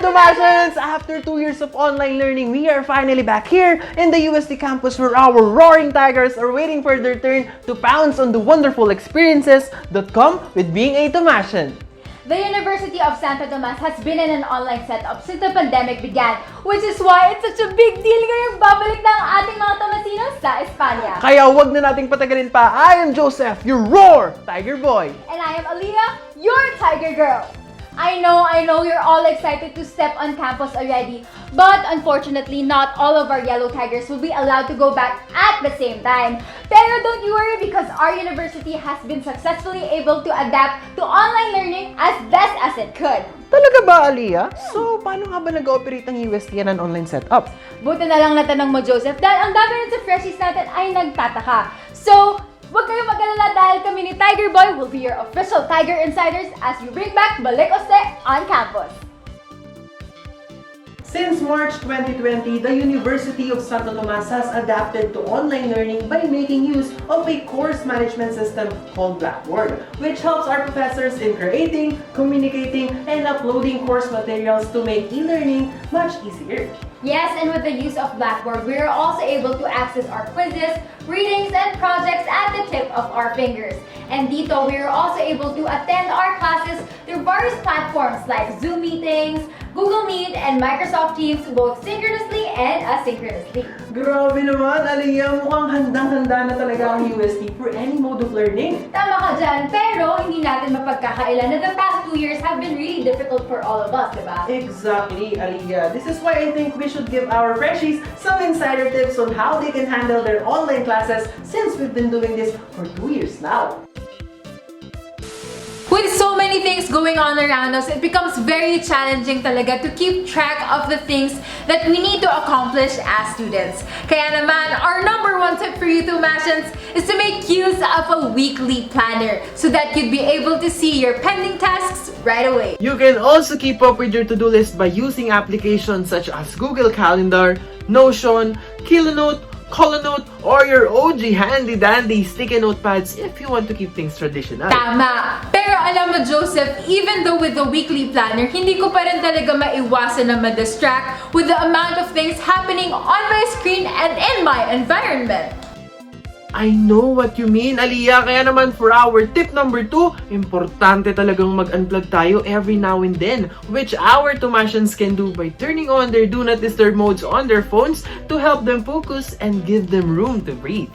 Thomasians! After 2 years of online learning, we are finally back here in the UST campus where our roaring tigers are waiting for their turn to pounce on the wonderful experiences that come with being a Thomasian. The University of Santo Tomas has been in an online setup since the pandemic began, which is why it's such a big deal ngayong babalik na ang ating mga Thomasinos sa Espanya. Kaya wag na nating patagalin pa. I am Joseph, your roar tiger boy. And I am Aliyah, your tiger girl. I know you're all excited to step on campus already, but unfortunately, not all of our yellow tigers will be allowed to go back at the same time. Pero don't you worry because our university has been successfully able to adapt to online learning as best as it could. Talaga ba, Aliyah? So, paano nga ba nag-ooperate ang UST yan ang online setup? Buti na lang natanong mo, Joseph, dahil ang dami rin sa freshies natin ay nagtataka. So, huwag kayong mag-alala dahil kami ni Tiger Boy will be your official Tiger Insiders as we bring back BalikUSTe on campus. Since March 2020, the University of Santo Tomas has adapted to online learning by making use of a course management system called Blackboard, which helps our professors in creating, communicating, and uploading course materials to make e-learning much easier. Yes, and with the use of Blackboard, we are also able to access our quizzes, readings, and projects at the tip of our fingers. And dito, we are also able to attend our classes through various platforms like Zoom meetings, Google Meet, and Microsoft Teams, both synchronously and asynchronously. Grabe naman, Aliyah! Mukhang handang-handa na talaga ang UST for any mode of learning. Tama ka dyan, pero hindi natin mapagkakailan na the past 2 years have been really difficult for all of us, diba? Exactly, Aliyah. This is why I think we should give our freshies some insider tips on how they can handle their online classes since we've been doing this for 2 years now. With so many things going on around us, it becomes very challenging talaga to keep track of the things that we need to accomplish as students. Kaya naman, our number one tip for you Thomasians is to make use of a weekly planner so that you'd be able to see your pending tasks right away. You can also keep up with your to-do list by using applications such as Google Calendar, Notion, Kilonote, Colonote, or your OG handy-dandy sticky notepads if you want to keep things traditional. Tama! Pero alam mo Joseph, even though with the weekly planner, hindi ko pa rin talaga maiwasan na ma-distract with the amount of things happening on my screen and in my environment. I know what you mean, Aliyah. Kaya naman for our tip number 2, importante talagang mag-unplug tayo every now and then, which our Thomasians can do by turning on their do not disturb modes on their phones to help them focus and give them room to breathe.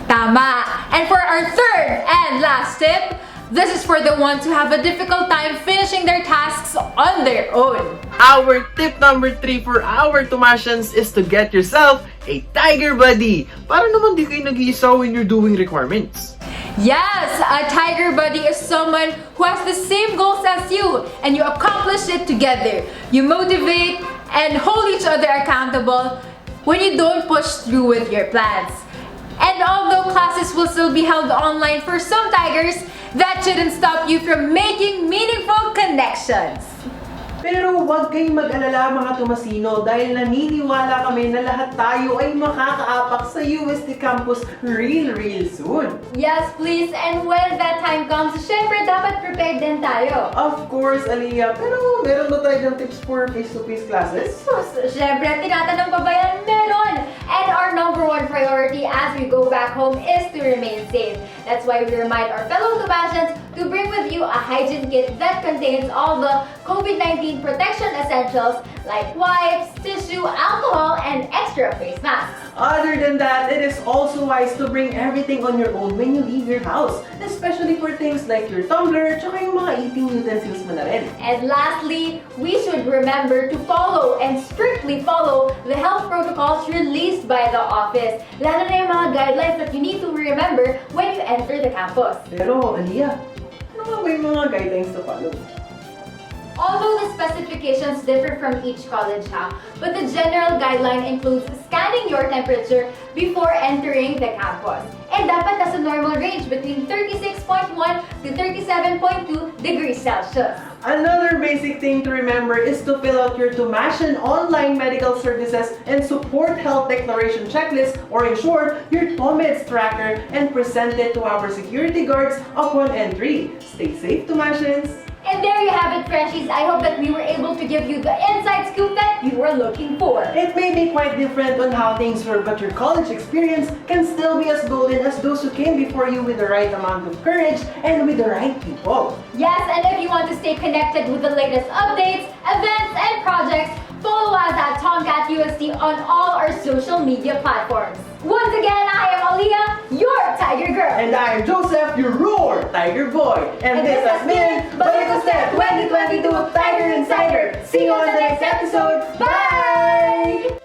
Tama! And for our third and last tip, this is for the ones who have a difficult time finishing their tasks on their own. Our tip number 3 for our Thomasians is to get yourself a tiger buddy. Para naman di kayo nag-iisa when you're doing requirements. Yes, a tiger buddy is someone who has the same goals as you and you accomplish it together. You motivate and hold each other accountable when you don't push through with your plans. And although classes will still be held online for some tigers, that shouldn't stop you from making meaningful connections. Pero huwag kayong mag-alala mga Thomasino dahil naniniwala kami na lahat tayo ay makakaapak sa UST campus real soon. Yes, please, and when that time comes, syempre dapat prepared din tayo. Of course, Aliyah. Pero meron ba tayo ng tips for face-to-face classes? Syempre, tinatanong pa ba yan? Meron! And our number one priority as we go back home is to remain safe. That's why we remind our fellow Thomasians to bring with you a hygiene kit that contains all the COVID-19 protection essentials like wipes, tissue, alcohol, and extra face masks. Other than that, it is also wise to bring everything on your own when you leave your house, especially for things like your tumbler, tsaka yung mga eating utensils mo na rin. And lastly, we should remember to follow and strictly follow the health protocols released by the office, lalo na yung mga guidelines that you need to remember when you enter the campus. Pero, Aliyah, ano nga ba yung mga guidelines to follow? Although the specifications differ from each college, but the general guideline includes scanning your temperature before entering the campus. And dapat nasa normal range between 36.1 to 37.2 degrees Celsius. Another basic thing to remember is to fill out your Thomasian online medical services and support health declaration checklist, or in short, your TOMEDS tracker, and present it to our security guards upon entry. Stay safe, Thomasians! And there you have it, Freshies. I hope that we were able to give you the inside scoop that you were looking for. It may be quite different on how things were, but your college experience can still be as golden as those who came before you with the right amount of courage and with the right people. Yes, and if you want to stay connected with the latest updates, events, and projects, follow us at TomCatUST on all our social media platforms. Once again, I am Aliyah, your Tiger Girl. And I am Joseph, your roar Tiger Boy. And this has been BalikUSTe 2022 Tiger Insider. See you on the next episode. Bye!